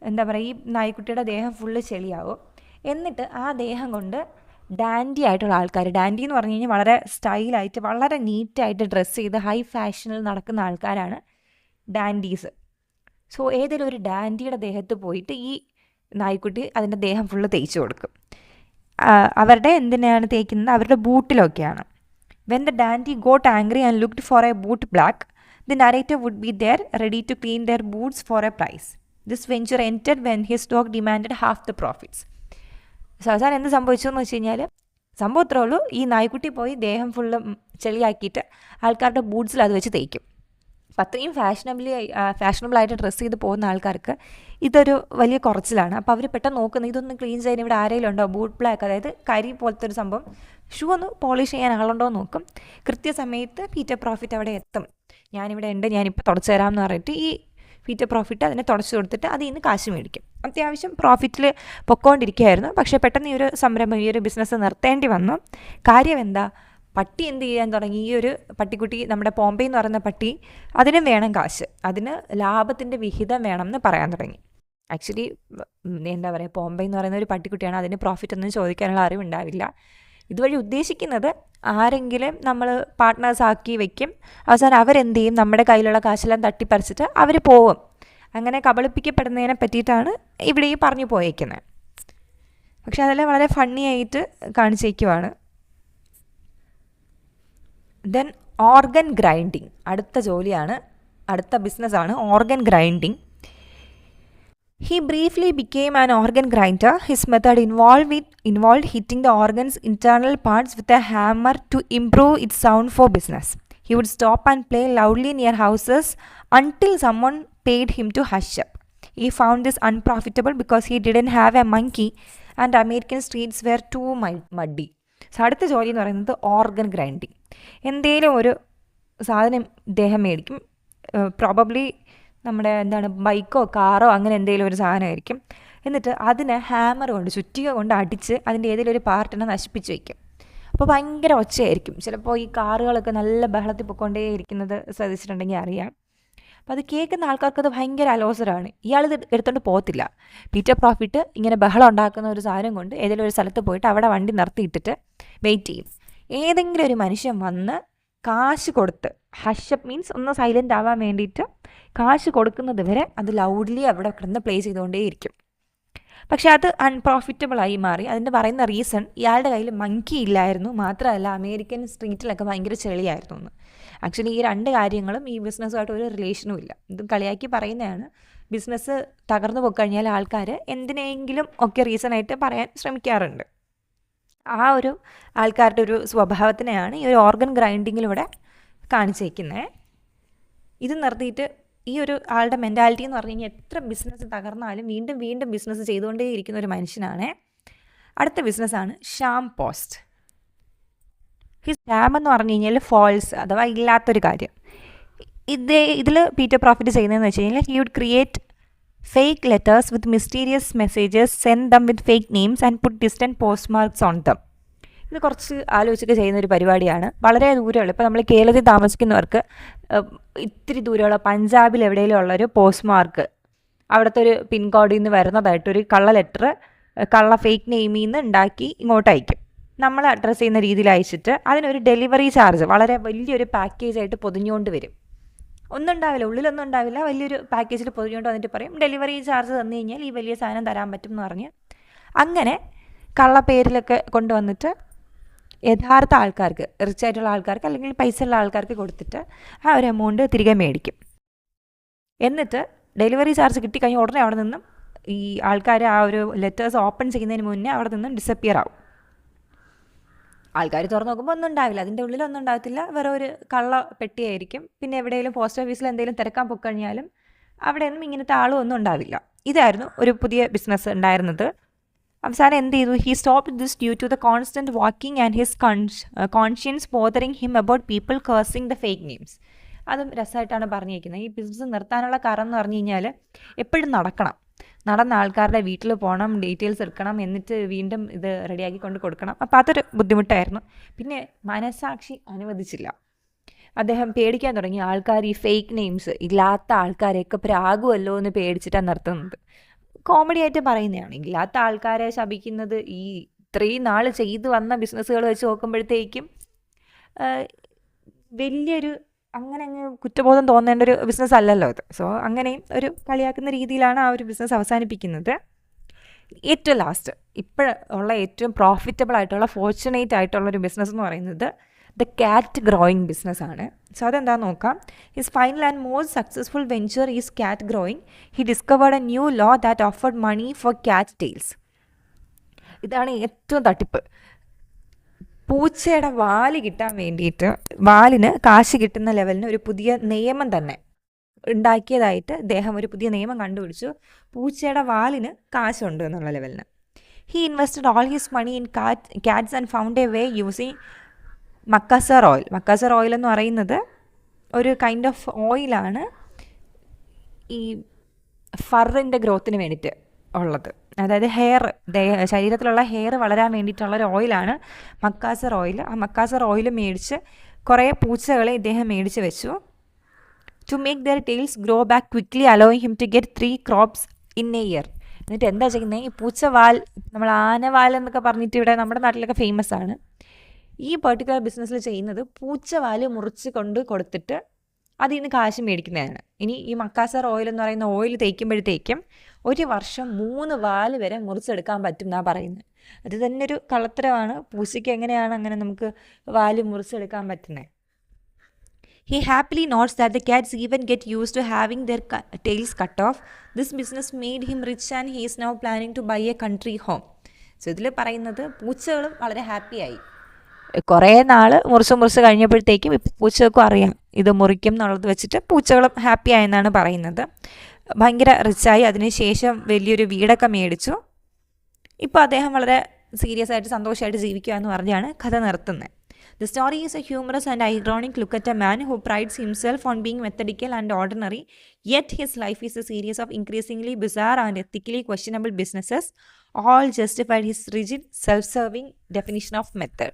എന്താ പറയുക, ഈ നായ്ക്കുട്ടിയുടെ ദേഹം ഫുള്ള് ചെളിയാവും. എന്നിട്ട് ആ ദേഹം കൊണ്ട് ഡാൻഡി ആയിട്ടുള്ള ആൾക്കാർ, ഡാൻഡി എന്ന് പറഞ്ഞു കഴിഞ്ഞാൽ വളരെ സ്റ്റൈലായിട്ട് വളരെ നീറ്റായിട്ട് ഡ്രസ്സ് ചെയ്ത് ഹൈ ഫാഷനിൽ നടക്കുന്ന ആൾക്കാരാണ് ഡാൻഡീസ്. സോ ഏതെങ്കിലും ഒരു ഡാൻഡിയുടെ ദേഹത്ത് പോയിട്ട് ഈ നായ്ക്കുട്ടി അതിൻ്റെ ദേഹം ഫുള്ള് തേച്ച് കൊടുക്കും. അവരുടെ എന്തിനാണ് തേക്കുന്നത്? അവരുടെ ബൂട്ടിലൊക്കെയാണ്. When the dandy got angry and looked for a boot black, the narrator would be there ready to clean their boots for a price. This venture ended when his dog demanded half the profits. അവസാനം എന്ത് സംഭവിച്ചു എന്ന് വെച്ച് കഴിഞ്ഞാൽ, സംഭവം ഇത്രേ ഉള്ളൂ, ഈ നായ്ക്കുട്ടി പോയി ദേഹം ഫുള്ള് ചെളിയാക്കിയിട്ട് ആൾക്കാരുടെ ബൂട്ട്സിൽ അത് വെച്ച് തേക്കും. അപ്പം അത്രയും ഫാഷനബിളായിട്ട് ഡ്രസ്സ് ചെയ്ത് പോകുന്ന ആൾക്കാർക്ക് ഇതൊരു വലിയ കുറച്ചിലാണ്. അപ്പോൾ അവർ പെട്ടെന്ന് നോക്കുന്നത് ഇതൊന്ന് ക്ലീൻ ചെയ്യാൻ ഇവിടെ ആരെങ്കിലും ഉണ്ടോ, ബൂട്ട് ബ്ലാക്ക്, അതായത് കരി പോലത്തെ ഒരു സംഭവം, ഷൂ ഒന്ന് പോളിഷ് ചെയ്യാൻ ആളുണ്ടോ എന്ന് നോക്കും. കൃത്യസമയത്ത് പീറ്റർ പ്രോഫിറ്റ് അവിടെ എത്തും. ഞാനിവിടെ ഉണ്ട്, ഞാനിപ്പോൾ തുടച്ചു തരാമെന്ന് പറഞ്ഞിട്ട് ഈ പീറ്റർ പ്രോഫിറ്റ് അതിനെ തുടച്ചു കൊടുത്തിട്ട് അതിൽ നിന്ന് കാശ് മേടിക്കും. അത്യാവശ്യം പ്രോഫിറ്റിൽ പൊക്കോണ്ടിരിക്കുകയായിരുന്നു. പക്ഷേ പെട്ടെന്ന് ഈ ഒരു സംരംഭം, ഈ ഒരു ബിസിനസ് നിർത്തേണ്ടി വന്നു. കാര്യം എന്താ? പട്ടി എന്ത് ചെയ്യാൻ തുടങ്ങി? ഈ ഒരു പട്ടിക്കുട്ടി, നമ്മുടെ പോംബെ എന്ന് പറയുന്ന പട്ടി, അതിനും വേണം കാശ്, അതിന് ലാഭത്തിൻ്റെ വിഹിതം വേണമെന്ന് പറയാൻ തുടങ്ങി. ആക്ച്വലി എന്താ പറയുക, പോംബെ എന്ന് പറയുന്ന ഒരു പട്ടിക്കുട്ടിയാണ്, അതിന് പ്രോഫിറ്റ് ഒന്നും ചോദിക്കാനുള്ള അറിവുണ്ടാവില്ല. ഇതുവഴി ഉദ്ദേശിക്കുന്നത് ആരെങ്കിലും നമ്മൾ പാർട്ട്നേഴ്സ് ആക്കി വെക്കും, അവസാനം അവരെന്ത് ചെയ്യും, നമ്മുടെ കയ്യിലുള്ള കാശെല്ലാം തട്ടിപ്പറിച്ചിട്ട് അവർ പോവും. അങ്ങനെ കബളിപ്പിക്കപ്പെടുന്നതിനെ പറ്റിയിട്ടാണ് ഇവിടെ ഈ പറഞ്ഞു പോയേക്കുന്നത്. പക്ഷെ അതെല്ലാം വളരെ ഫണ്ണി ആയിട്ട് കാണിച്ചേക്കുവാണ്. ദെൻ ഓർഗൻ ഗ്രൈൻഡിങ്, അടുത്ത ജോലിയാണ്, അടുത്ത ബിസിനസ്സാണ് organ grinding. He briefly became an organ grinder. His method involved hitting the organ's internal parts with a hammer to improve its sound for business. He would stop and play loudly near houses until someone paid him to hush up. He found this unprofitable because he didn't have a monkey and American streets were too muddy. So അടുത്ത ജോലി എന്ന് പറയുന്നത് ഓർഗൻ ഗ്രൈൻഡിങ്. എന്തെങ്കിലും ഒരു സാധനം ഇദ്ദേഹം മേടിക്കും, പ്രോബബ്ലി നമ്മുടെ ബൈക്കോ കാറോ അങ്ങനെ എന്തെങ്കിലും ഒരു സാധനമായിരിക്കും. എന്നിട്ട് അതിനെ ഹാമർ കൊണ്ട്, ചുറ്റിക കൊണ്ട് അടിച്ച് അതിൻ്റെ ഏതെങ്കിലും ഒരു പാർട്ടിനെ നശിപ്പിച്ച് വയ്ക്കും. അപ്പോൾ ഭയങ്കര ഒച്ചയായിരിക്കും. ചിലപ്പോൾ ഈ കാറുകളൊക്കെ നല്ല ബഹളത്തിൽ പൊയ്ക്കൊണ്ടേ ഇരിക്കുന്നത് ശ്രദ്ധിച്ചിട്ടുണ്ടെങ്കിൽ അറിയാം. അപ്പോൾ അത് കേൾക്കുന്ന ആൾക്കാർക്കത് ഭയങ്കര അലോസരമാണ്. ഇയാളിത് എടുത്തുകൊണ്ട് പോകത്തില്ല. പീറ്റർ പ്രോഫിറ്റ് ഇങ്ങനെ ബഹളം ഉണ്ടാക്കുന്ന ഒരു സാധനം കൊണ്ട് ഏതെങ്കിലും ഒരു സ്ഥലത്ത് പോയിട്ട് അവിടെ വണ്ടി നിർത്തിയിട്ടിട്ട് വെയിറ്റ് ചെയ്യും. ഏതെങ്കിലും ഒരു മനുഷ്യൻ വന്ന് കാശ് കൊടുത്ത്, ഹഷപ്പ് മീൻസ് ഒന്ന് സൈലൻ്റ് ആവാൻ വേണ്ടിയിട്ട് കാശ് കൊടുക്കുന്നത് വരെ അത് ലൗഡ്ലി അവിടെ കിടന്ന് പ്ലേ ചെയ്തുകൊണ്ടേയിരിക്കും. പക്ഷേ അത് അൺപ്രോഫിറ്റബിളായി മാറി. അതിൻ്റെ പറയുന്ന റീസൺ ഇയാളുടെ കയ്യിൽ മങ്കി ഇല്ലായിരുന്നു, മാത്രമല്ല അമേരിക്കൻ സ്ട്രീറ്റിലൊക്കെ ഭയങ്കര ചെളിയായിരുന്നു എന്ന്. ആക്ച്വലി ഈ രണ്ട് കാര്യങ്ങളും ഈ ബിസിനസ്സുമായിട്ട് ഒരു റിലേഷനും ഇല്ല. ഇതും കളിയാക്കി പറയുന്നതാണ്. ബിസിനസ് തകർന്നു പോയിക്കഴിഞ്ഞാൽ ആൾക്കാർ എന്തിനെങ്കിലും ഒക്കെ റീസണായിട്ട് പറയാൻ ശ്രമിക്കാറുണ്ട്. ആ ഒരു ആൾക്കാരുടെ ഒരു സ്വഭാവത്തിനെയാണ് ഈ ഒരു ഓർഗൻ ഗ്രൈൻഡിങ്ങിലൂടെ കാണിച്ചേക്കുന്നത്. ഇത് നിർത്തിയിട്ട് ഈ ഒരു ആളുടെ മെൻറ്റാലിറ്റി എന്ന് പറഞ്ഞു കഴിഞ്ഞാൽ എത്ര ബിസിനസ് തകർന്നാലും വീണ്ടും വീണ്ടും ബിസിനസ് ചെയ്തുകൊണ്ടേ ഇരിക്കുന്ന ഒരു മനുഷ്യനാണ്. അടുത്ത ബിസിനസ്സാണ് ഷാം പോസ്റ്റ്. ഈ ഷാം എന്ന് പറഞ്ഞു കഴിഞ്ഞാൽ ഫോൾസ് അഥവാ ഇല്ലാത്തൊരു കാര്യം. ഇതിൽ പീറ്റർ പ്രോഫിറ്റ് ചെയ്യുന്നതെന്ന് വെച്ച് കഴിഞ്ഞാൽ he would create fake letters with mysterious messages, send them with fake names and put distant postmarks on them. ഇത് കുറച്ച് ആലോചിച്ചൊക്കെ ചെയ്യുന്നൊരു പരിപാടിയാണ്. വളരെ ദൂരമുള്ള, ഇപ്പോൾ നമ്മൾ കേരളത്തിൽ താമസിക്കുന്നവർക്ക് ഇത്തിരി ദൂരമുള്ള പഞ്ചാബിൽ എവിടെയെങ്കിലും ഉള്ളൊരു പോസ്റ്റ് മാർക്ക്, അവിടുത്തെ ഒരു പിൻകോഡിൽ നിന്ന് വരുന്നതായിട്ടൊരു കള്ള ലെറ്റർ, കള്ള ഫേക്ക് നെയിമിൽ നിന്ന് ഉണ്ടാക്കി ഇങ്ങോട്ട് അയക്കും. നമ്മൾ അഡ്രസ്സ് ചെയ്യുന്ന രീതിയിൽ അയച്ചിട്ട് അതിനൊരു ഡെലിവറി ചാർജ് വളരെ വലിയൊരു പാക്കേജായിട്ട് പൊതിഞ്ഞുകൊണ്ട് വരും. ഒന്നും ഉണ്ടാവില്ല, ഉള്ളിലൊന്നും ഉണ്ടാവില്ല, വലിയൊരു പാക്കേജിൽ പൊതിഞ്ഞുകൊണ്ട് വന്നിട്ട് പറയും ഡെലിവറി ചാർജ് തന്നു കഴിഞ്ഞാൽ ഈ വലിയ സാധനം തരാൻ പറ്റും എന്ന് പറഞ്ഞ് അങ്ങനെ കള്ളപ്പേരിലൊക്കെ കൊണ്ടുവന്നിട്ട് യഥാർത്ഥ ആൾക്കാർക്ക്, റിച്ച് ആയിട്ടുള്ള ആൾക്കാർക്ക് അല്ലെങ്കിൽ പൈസ ഉള്ള ആൾക്കാർക്ക് കൊടുത്തിട്ട് ആ ഒരു എമൗണ്ട് തിരികെ മേടിക്കും. എന്നിട്ട് ഡെലിവറി ചാർജ് കിട്ടിക്കഴിഞ്ഞാൽ ഉടനെ അവിടെ നിന്നും ഈ ആൾക്കാർ ആ ഒരു ലെറ്റേഴ്സ് ഓപ്പൺ ചെയ്യുന്നതിന് മുന്നേ അവിടെ നിന്നും ഡിസപ്പിയർ ആവും. ആൾക്കാർ തുറന്ന് നോക്കുമ്പോൾ ഒന്നും ഉണ്ടാവില്ല, അതിൻ്റെ ഉള്ളിലൊന്നും ഉണ്ടാകത്തില്ല, വേറെ ഒരു കള്ള പെട്ടിയായിരിക്കും. പിന്നെ എവിടെയെങ്കിലും പോസ്റ്റ് ഓഫീസിൽ എന്തെങ്കിലും തിരക്കാൻ പൊക്കഴിഞ്ഞാലും അവിടെയൊന്നും ഇങ്ങനത്തെ ആളും ഒന്നും ഉണ്ടാവില്ല. ഇതായിരുന്നു ഒരു പുതിയ ബിസിനസ് ഉണ്ടായിരുന്നത്. അവസാനം എന്ത് ചെയ്തു? He stop this due to the constant walking and his conscience bothering him about people cursing the fake names. അതും രസമായിട്ടാണ് പറഞ്ഞിരിക്കുന്നത്. ഈ ബിസിനസ് നിർത്താനുള്ള കാരണം എന്ന് പറഞ്ഞു കഴിഞ്ഞാൽ എപ്പോഴും നടന്ന ആൾക്കാരുടെ വീട്ടിൽ പോകണം, ഡീറ്റെയിൽസ് എടുക്കണം, എന്നിട്ട് വീണ്ടും ഇത് റെഡിയാക്കി കൊണ്ട് കൊടുക്കണം. അപ്പോൾ അതൊരു ബുദ്ധിമുട്ടായിരുന്നു. പിന്നെ മനസാക്ഷി അനുവദിച്ചില്ല. അദ്ദേഹം പേടിക്കാൻ തുടങ്ങി. ആൾക്കാർ ഈ ഫേക്ക് നെയിംസ് ഇല്ലാത്ത ആൾക്കാരെയൊക്കെ പ്രാകുമല്ലോ എന്ന് പേടിച്ചിട്ടാണ് നിർത്തുന്നത്. കോമഡി ആയിട്ട് പറയുന്നതാണ്. ഇല്ലാത്ത ആൾക്കാരെ ശപിക്കുന്നത് ഈ ഇത്രയും നാൾ ചെയ്തു വന്ന ബിസിനസ്സുകൾ വെച്ച് നോക്കുമ്പോഴത്തേക്കും വലിയൊരു അങ്ങനെ അങ്ങ് കുറ്റബോധം തോന്നേണ്ട ഒരു ബിസിനസ് അല്ലല്ലോ അത്. സോ അങ്ങനെയും ഒരു കളിയാക്കുന്ന രീതിയിലാണ് ആ ഒരു ബിസിനസ് അവസാനിപ്പിക്കുന്നത്. ഏറ്റവും ലാസ്റ്റ് ഇപ്പോഴുള്ള ഏറ്റവും പ്രോഫിറ്റബിൾ ആയിട്ടുള്ള ഫോർച്യുനേറ്റ് ആയിട്ടുള്ള ഒരു ബിസിനസ് എന്ന് പറയുന്നത് ദ കാറ്റ് ഗ്രോയിങ് ബിസിനസ്സാണ്. സോ അതെന്താണെന്ന് നോക്കാം. His final and most successful venture is cat growing. He discovered a new law that offered money for cat tails. ഇതാണ് ഏറ്റവും തട്ടിപ്പ്. പൂച്ചയുടെ വാല് കിട്ടാൻ വേണ്ടിയിട്ട്, വാലിന് കാശ് കിട്ടുന്ന ലെവലിന് ഒരു പുതിയ നിയമം തന്നെ ഉണ്ടാക്കിയതായിട്ട് അദ്ദേഹം ഒരു പുതിയ നിയമം കണ്ടുപിടിച്ചു. പൂച്ചയുടെ വാലിന് കാശുണ്ട് എന്നുള്ള ലെവലിന്. He invested all his money in cats and found a way using Macassar oil. Macassar oil എന്ന് പറയുന്നത് ഒരു കൈൻഡ് ഓഫ് ഓയിലാണ് ഈ ഫറിൻ്റെ ഗ്രോത്തിന് വേണ്ടിയിട്ട് ഉള്ളത്. അതായത് ശരീരത്തിലുള്ള ഹെയർ വളരാൻ വേണ്ടിയിട്ടുള്ളൊരു ഓയിലാണ് മക്കാസർ ഓയിൽ. ആ മക്കാസർ ഓയിൽ മേടിച്ച് കുറേ പൂച്ചകളെ ഇദ്ദേഹം മേടിച്ച് വെച്ചു. To make their tails grow back quickly allowing him to get 3 crops in a year. എന്നിട്ട് എന്താ ചെയ്യുന്നത്? ഈ പൂച്ചവാൽ, നമ്മൾ ആനവാൽ എന്നൊക്കെ പറഞ്ഞിട്ട് ഇവിടെ നമ്മുടെ നാട്ടിലൊക്കെ ഫേമസ് ആണ്. ഈ പെർട്ടിക്കുലർ ബിസിനസ്സിൽ ചെയ്യുന്നത് പൂച്ചവാല് മുറിച്ച് കൊണ്ട് കൊടുത്തിട്ട് അതിൽ നിന്ന് കാശ് മേടിക്കുന്നതാണ്. ഇനി ഈ മക്കാസർ ഓയിൽ എന്ന് പറയുന്ന ഓയിൽ തേക്കുമ്പോഴത്തേക്കും ഒരു വർഷം 3 വാല് വരെ മുറിച്ചെടുക്കാൻ പറ്റും എന്നാണ് പറയുന്നത്. അത് തന്നെ ഒരു കള്ളത്തരമാണ്. പൂച്ചയ്ക്ക് എങ്ങനെയാണ് അങ്ങനെ നമുക്ക് വാല് മുറിച്ചെടുക്കാൻ പറ്റുന്നത്? He happily notes that the cats even get used to having their tails cut off. This business made him rich and he is now planning to buy a country home. So ഇതിൽ പറയുന്നത് പൂച്ചകളും വളരെ ഹാപ്പിയായി. കുറേ നാൾ മുറിച്ച് കഴിഞ്ഞപ്പോഴത്തേക്കും ഇപ്പോൾ പൂച്ചകൾക്കും അറിയാം ഇത് മുറിക്കും എന്നുള്ളത് വെച്ചിട്ട് പൂച്ചകളും ഹാപ്പി ആയെന്നാണ് പറയുന്നത്. ഭയങ്കര റിച്ചായി. അതിനുശേഷം വലിയൊരു വീടൊക്കെ മേടിച്ചു. ഇപ്പോൾ അദ്ദേഹം വളരെ സീരിയസ് ആയിട്ട് സന്തോഷമായിട്ട് ജീവിക്കുക എന്ന് പറഞ്ഞാണ് കഥ നിർത്തുന്നത്. The story is a humorous and ironic look at a man who prides himself on being methodical and ordinary, yet his life is a series of increasingly bizarre and ethically questionable businesses, all justified his rigid, self-serving definition of method.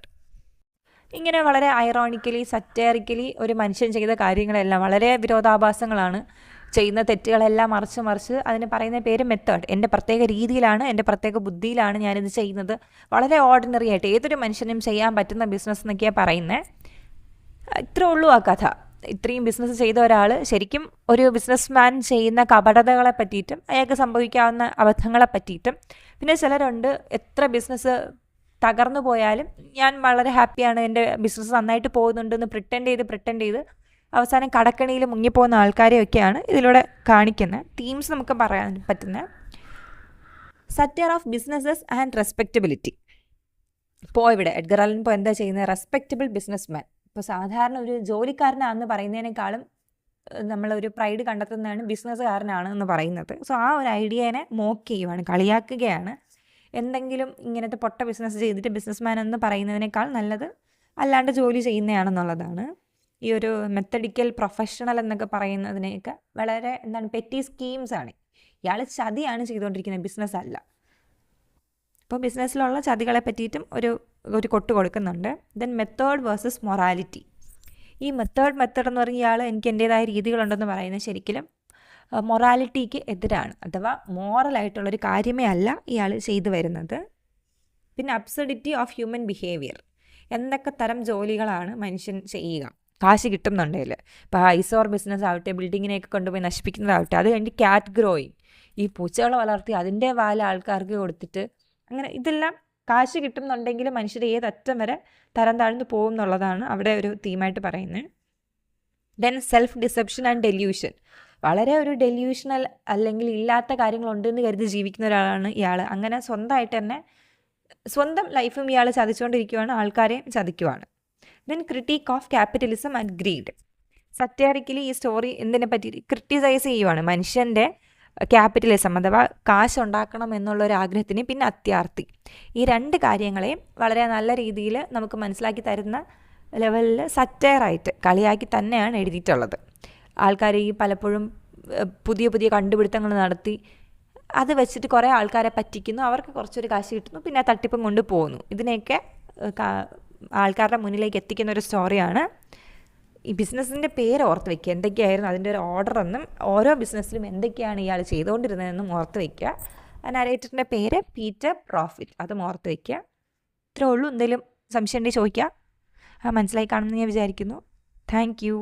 ഇങ്ങനെ വളരെ ഐറോണിക്കലി, സറ്റയറിക്കലി ഒരു മനുഷ്യൻ ചെയ്ത കാര്യങ്ങളെല്ലാം വളരെ വിരോധാഭാസങ്ങളാണ്. ചെയ്യുന്ന തെറ്റുകളെല്ലാം മറിച്ച് അതിന് പറയുന്ന പേര് മെത്തേഡ്. എൻ്റെ പ്രത്യേക രീതിയിലാണ്, എൻ്റെ പ്രത്യേക ബുദ്ധിയിലാണ് ഞാനിത് ചെയ്യുന്നത്. വളരെ ഓർഡിനറി ആയിട്ട് ഏതൊരു മനുഷ്യനും ചെയ്യാൻ പറ്റുന്ന ബിസിനസ് എന്നൊക്കെയാണ് പറയുന്നത്. ഇത്രേ ഉള്ളൂ ആ കഥ. ഇത്രയും ബിസിനസ് ചെയ്ത ഒരാൾ ശരിക്കും ഒരു ബിസിനസ് മാൻ ചെയ്യുന്ന കപടതകളെ പറ്റിയിട്ടും അയാൾക്ക് സംഭവിക്കാവുന്ന അബദ്ധങ്ങളെ പറ്റിയിട്ടും, പിന്നെ ചിലരുണ്ട് എത്ര ബിസിനസ് തകർന്നു പോയാലും ഞാൻ വളരെ ഹാപ്പിയാണ്, എൻ്റെ ബിസിനസ് നന്നായിട്ട് പോകുന്നുണ്ടെന്ന് പ്രിട്ടൻഡ് ചെയ്ത് അവസാനം കടക്കണിയിൽ മുങ്ങിപ്പോകുന്ന ആൾക്കാരെയൊക്കെയാണ് ഇതിലൂടെ കാണിക്കുന്നത്. തീംസ് നമുക്ക് പറയാൻ പറ്റുന്ന സറ്റയർ ഓഫ് ബിസിനസ്സസ് ആൻഡ് റെസ്പെക്റ്റബിലിറ്റി. ഇപ്പോൾ ഇവിടെ എഡ്ഗർ അലൻ ഇപ്പോൾ എന്താ ചെയ്യുന്നത്? Respectable business man. ഇപ്പോൾ സാധാരണ ഒരു ജോലിക്കാരനാണെന്ന് പറയുന്നതിനേക്കാളും നമ്മളൊരു പ്രൈഡ് കണ്ടെത്തുന്നതാണ് ബിസിനസ്സുകാരനാണ് എന്ന് പറയുന്നത്. സോ ആ ഒരു ഐഡിയേനെ മോക്ക് ചെയ്യുവാണ്, കളിയാക്കുകയാണ്. എന്തെങ്കിലും ഇങ്ങനത്തെ പൊട്ട ബിസിനസ് ചെയ്തിട്ട് ബിസിനസ്മാൻ എന്ന് പറയുന്നതിനേക്കാൾ നല്ലത് അല്ലാണ്ട് ജോലി ചെയ്യുന്നതാണെന്നുള്ളതാണ്. ഈ ഒരു മെത്തഡിക്കൽ പ്രൊഫഷണൽ എന്നൊക്കെ പറയുന്നതിനെയൊക്കെ വളരെ പെറ്റി സ്കീംസാണ്. ഇയാൾ ചതിയാണ് ചെയ്തുകൊണ്ടിരിക്കുന്നത്, ബിസിനസ് അല്ല. ഇപ്പോൾ ബിസിനസ്സിലുള്ള ചതികളെ പറ്റിയിട്ടും ഒരു കൊട്ട് കൊടുക്കുന്നുണ്ട്. Then method versus morality. ഈ മെത്തേഡ് എന്ന് പറഞ്ഞ ഇയാൾ എനിക്ക് എൻ്റേതായ രീതികളുണ്ടെന്ന് പറയുന്നത് ശരിക്കും മൊറാലിറ്റിക്ക് എതിരാണ്. അഥവാ മോറലായിട്ടുള്ളൊരു കാര്യമേ അല്ല ഇയാൾ ചെയ്തു വരുന്നത്. പിന്നെ അബ്സർഡിറ്റി ഓഫ് ഹ്യൂമൻ ബിഹേവിയർ, എന്തൊക്കെ തരം ജോലികളാണ് മനുഷ്യൻ ചെയ്യുക കാശ് കിട്ടുന്നുണ്ടെങ്കിൽ. ഇപ്പോൾ ഐസോർ ബിസിനസ് ആവട്ടെ, ബിൽഡിങ്ങിനെയൊക്കെ കൊണ്ടുപോയി നശിപ്പിക്കുന്നതാവട്ടെ, അത് കഴിഞ്ഞ് ക്യാറ്റ് ഗ്രോയിങ്, ഈ പൂച്ചകളെ വളർത്തി അതിൻ്റെ വാല് ആൾക്കാർക്ക് കൊടുത്തിട്ട്, അങ്ങനെ ഇതെല്ലാം കാശ് കിട്ടുന്നുണ്ടെങ്കിൽ മനുഷ്യർ ഏതറ്റം വരെ തരം താഴ്ന്നു പോകും എന്നുള്ളതാണ് അവിടെ ഒരു തീമായിട്ട് പറയുന്നത്. Then self deception and delusion, വളരെ ഒരു ഡെല്യൂഷണൽ അല്ലെങ്കിൽ ഇല്ലാത്ത കാര്യങ്ങളുണ്ടെന്ന് കരുതി ജീവിക്കുന്ന ഒരാളാണ് ഇയാൾ. അങ്ങനെ സ്വന്തമായിട്ട് തന്നെ സ്വന്തം ലൈഫും ഇയാൾ ചതിച്ചുകൊണ്ടിരിക്കുകയാണ്, ആൾക്കാരെയും ചതിക്കുവാണ്. Then critic of capitalism and greed, satirically ഈ സ്റ്റോറി എന്തിനെ പറ്റി ക്രിട്ടിസൈസ് ചെയ്യുവാണ്, മനുഷ്യൻ്റെ ക്യാപിറ്റലിസം അഥവാ കാശ് ഉണ്ടാക്കണം എന്നുള്ളൊരു ആഗ്രഹത്തിന്, പിന്നെ അത്യാർത്തി, ഈ രണ്ട് കാര്യങ്ങളെയും വളരെ നല്ല രീതിയിൽ നമുക്ക് മനസ്സിലാക്കി തരുന്ന ലെവലിൽ സറ്റയറായിട്ട് കളിയാക്കി തന്നെയാണ് എഴുതിയിട്ടുള്ളത്. ആൾക്കാർ ഈ പലപ്പോഴും പുതിയ പുതിയ കണ്ടുപിടുത്തങ്ങൾ നടത്തി അത് വെച്ചിട്ട് കുറേ ആൾക്കാരെ പറ്റിക്കുന്നു, അവർക്ക് കുറച്ചൊരു കാശ് കിട്ടുന്നു, പിന്നെ ആ തട്ടിപ്പും കൊണ്ട് പോകുന്നു. ഇതിനെയൊക്കെ ആൾക്കാരുടെ മുന്നിലേക്ക് എത്തിക്കുന്ന ഒരു സ്റ്റോറിയാണ്. ഈ ബിസിനസ്സിൻ്റെ പേര് ഓർത്ത് വയ്ക്കുക, എന്തൊക്കെയായിരുന്നു അതിൻ്റെ ഒരു ഓർഡർ എന്നും ഓരോ ബിസിനസ്സിലും എന്തൊക്കെയാണ് ഇയാൾ ചെയ്തുകൊണ്ടിരുന്നതെന്നും ഓർത്ത് വയ്ക്കുക. ആ നരേറ്ററിൻ്റെ പേര് പീറ്റർ പ്രോഫിറ്റ്, അതും ഓർത്ത് വയ്ക്കുക. ഇത്രേ ഉള്ളൂ. എന്തെങ്കിലും സംശയം ഉണ്ടെങ്കിൽ ചോദിക്കുക. മനസ്സിലായി കാണുമെന്ന് ഞാൻ വിചാരിക്കുന്നു. Thank you.